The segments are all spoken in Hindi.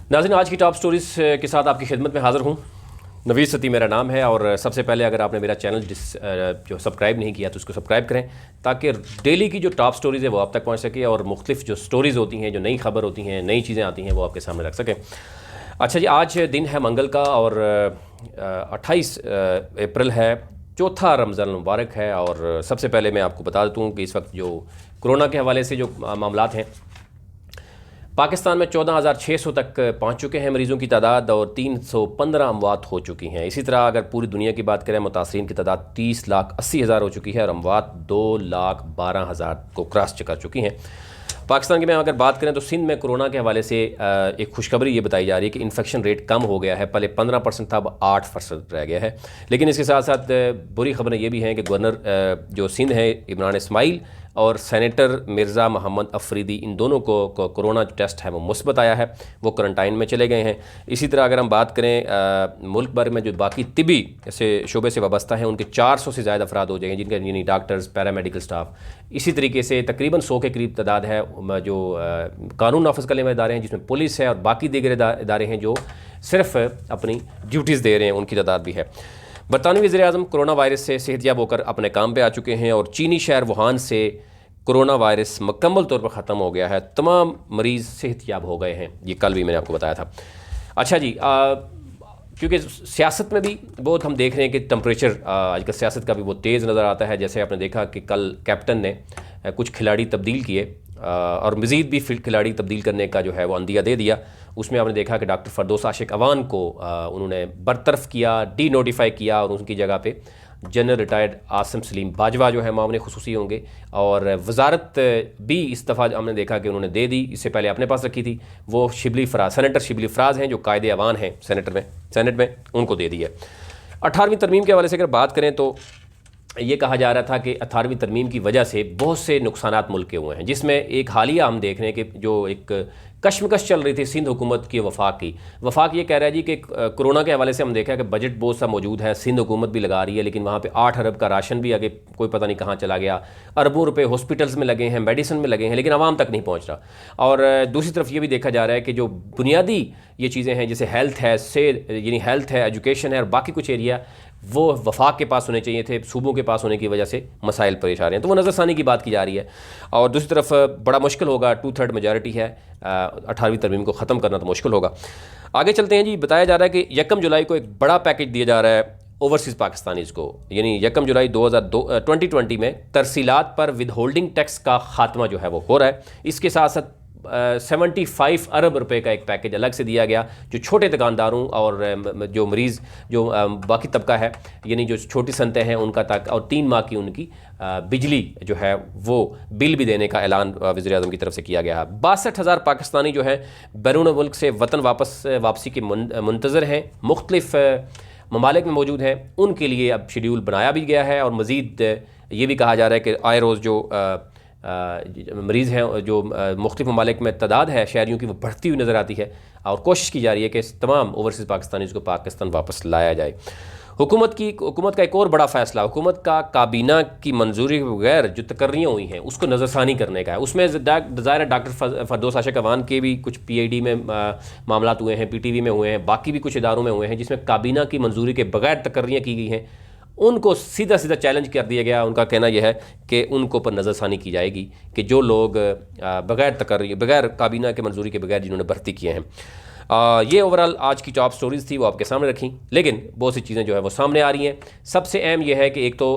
नाज़रीन, आज की टॉप स्टोरीज़ के साथ आपकी खिदमत में हाज़िर हूँ। नवीद सती मेरा नाम है और सबसे पहले अगर आपने मेरा चैनल जो सब्सक्राइब नहीं किया तो उसको सब्सक्राइब करें ताकि डेली की जो टॉप स्टोरीज़ है वो आप तक पहुँच सके और मुख्तलिफ जो स्टोरीज़ होती हैं, जो नई खबर होती हैं, नई चीज़ें आती हैं, वो आपके सामने रख सकें। अच्छा जी, आज दिन है मंगल का और 28 अप्रैल है, चौथा रमज़ान मुबारक है। और सबसे पहले मैं आपको बता देता हूँ कि इस वक्त जो कोरोना के हवाले से जो मामलात हैं, पाकिस्तान में 14,600 तक पहुंच चुके हैं मरीज़ों की तादाद और 315 अमवात हो चुकी हैं। इसी तरह अगर पूरी दुनिया की बात करें, मुतासरीन की तादाद 30,80,000 हो चुकी है और अमवात 2,12,000 को क्रॉस कर चुकी हैं। पाकिस्तान की में अगर बात करें तो सिंध में कोरोना के हवाले से एक खुशखबरी ये बताई जा रही है कि इन्फेक्शन रेट कम हो गया है। पहले 15% था, अब 8% रह गया है। लेकिन इसके साथ साथ बुरी खबरें ये भी हैं कि गवर्नर जो सिंध है इमरान इस्माइल और सेनेटर मिर्ज़ा मोहम्मद अफरीदी, इन दोनों को कोरोना टेस्ट है वो मुस्बत आया है, वो क्वारंटाइन में चले गए हैं। इसी तरह अगर हम बात करें मुल्क भर में जो बाकी तिबी ऐसे शोबे से वाबस्ता हैं, उनके 400 से ज़्यादा अफराद हो जाएंगे, जिनके यानी डॉक्टर्स, पैरामेडिकल स्टाफ। इसी तरीके से तकरीबन 100 के करीब तादाद है जो कानून नाफिज करने वाले इदारे हैं, जिसमें पुलिस है और बाकी दीगर इदारे हैं जो सिर्फ अपनी ड्यूटीज़ दे रहे हैं, उनकी तादाद भी है। बरतानवी वज़ीर-ए-आज़म कोरोना वायरस से सेहतयाब होकर अपने काम पे आ चुके हैं और चीनी शहर वुहान से कोरोना वायरस मुकम्मल तौर पर ख़त्म हो गया है। तमाम मरीज़ सेहतयाब हो गए हैं, ये कल भी मैंने आपको बताया था। अच्छा जी, क्योंकि सियासत में भी बहुत हम देख रहे हैं कि टेम्परेचर आजकल सियासत का भी बहुत तेज़ नज़र आता है। जैसे आपने देखा कि कल कैप्टन ने कुछ खिलाड़ी तब्दील किए और मज़ीद भी खिलाड़ी तब्दील करने का जो है वो अंदिया दे दिया। उसमें आपने देखा कि डॉक्टर फरदौस आशिक अवान को उन्होंने बरतरफ़ किया, डी नोटिफाई किया और उनकी जगह पे जनरल रिटायर्ड आसिम सलीम बाजवा जो है मामले खुसूसी होंगे। और वजारत भी इस दफ़ा हमने देखा कि उन्होंने दे दी, इससे पहले अपने पास रखी थी। वो शिबली फराज, सेनेटर शिबली फराज हैं जो कायदे अवान हैं सेनेट में, उनको दे दी है। 18वीं तरमीम के हवाले से अगर बात करें तो ये कहा जा रहा था कि 18वीं तरमीम की वजह से बहुत से नुकसानात मुल्क के हुए हैं, जिसमें एक हालिया हम देख रहे हैं कि जो एक कश्मकश चल रही थी सिंध हुकूमत की, वफाक ये कह रहा है जी कि कोरोना के हवाले से हम देखा है कि बजट बहुत सा मौजूद है, सिंध हुकूमत भी लगा रही है, लेकिन वहाँ पे 8 अरब का राशन भी आगे कोई पता नहीं कहाँ चला गया। अरबों रुपए हॉस्पिटल्स में लगे हैं, मेडिसिन में लगे हैं, लेकिन आवाम तक नहीं पहुँच रहा। और दूसरी तरफ ये भी देखा जा रहा है कि जो बुनियादी ये चीज़ें हैं, जैसे हेल्थ है, यानी हेल्थ है, एजुकेशन है और बाकी कुछ एरिया, वो वफाक के पास होने चाहिए थे, सूबों के पास होने की वजह से मसाइल पेश आ रहे हैं। तो वो नज़रसानी की बात की जा रही है। और दूसरी तरफ बड़ा मुश्किल होगा, 2/3 मेजॉरिटी है, 18वीं तरमीम को ख़त्म करना तो मुश्किल होगा। आगे चलते हैं जी। बताया जा रहा है कि 1 जुलाई को एक बड़ा पैकेज दिया जा रहा है ओवरसीज़ पाकिस्तानीज़ को, यानी 1 जुलाई 2020 में तरसीलात पर विद होल्डिंग टैक्स का खात्मा जो है वो हो रहा है। इसके साथ साथ 75 अरब रुपए का एक पैकेज अलग से दिया गया, जो छोटे दुकानदारों और जो मरीज़ जो बाकी तबका है, यानी जो छोटी सनतें हैं उनका तक, और 3 माह की उनकी बिजली जो है वो बिल भी देने का ऐलान वज़ीर-ए-आज़म की तरफ से किया गया है। 62,000 पाकिस्तानी जो हैं बैरून मुल्क से वतन वापसी के मुंतज़र हैं, मुख्तलिफ ममालिक में मौजूद हैं, उनके लिए अब शेड्यूल बनाया भी गया है। और मज़ीद ये भी कहा जा रहा है कि आए रोज़ जो मरीज़ हैं, जो मुख्तलिफ ममालिक में तादाद है शहरियों की, वो बढ़ती हुई नज़र आती है और कोशिश की जा रही है कि तमाम ओवरसीज़ पाकिस्तानीज़ को पाकिस्तान वापस लाया जाए। हुकूमत का एक और बड़ा फ़ैसला, हुकूमत का काबीना की मंजूरी के बगैर जो तकर्रियाँ हुई हैं उसको नज़रसानी करने का है। उसमें ज़ाहिर डॉक्टर फरदौस आशिक अवान के भी कुछ PID में मामलात हुए हैं, PTV में हुए हैं, बाकी भी कुछ इदारों में हुए हैं जिसमें काबीना की मंजूरी के बगैर तकर्रियाँ की गई हैं। उनको सीधा चैलेंज कर दिया गया। उनका कहना यह है कि उनको पर नज़रसानी की जाएगी कि जो लोग बगैर काबीना के मंजूरी के बगैर जिन्होंने भर्ती किए हैं। ये ओवरऑल आज की टॉप स्टोरीज़ थी, वो आपके सामने रखी, लेकिन बहुत सी चीज़ें जो है वो सामने आ रही हैं। सबसे अहम ये है कि एक तो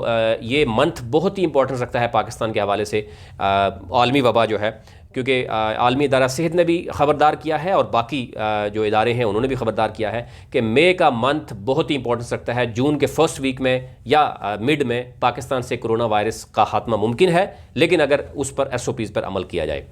ये मंथ बहुत ही इंपॉर्टेंस रखता है पाकिस्तान के हवाले से, आलमी वबा जो है, क्योंकि आलमी इदारा सेहत ने भी ख़बरदार किया है और बाकी जो इदारे हैं उन्होंने भी ख़बरदार किया है कि मई का मंथ बहुत ही इंपॉर्टेंस रखता है। जून के फर्स्ट वीक में या मिड में पाकिस्तान से कोरोना वायरस का खात्मा मुमकिन है, लेकिन अगर उस पर SOPs पर अमल किया जाए।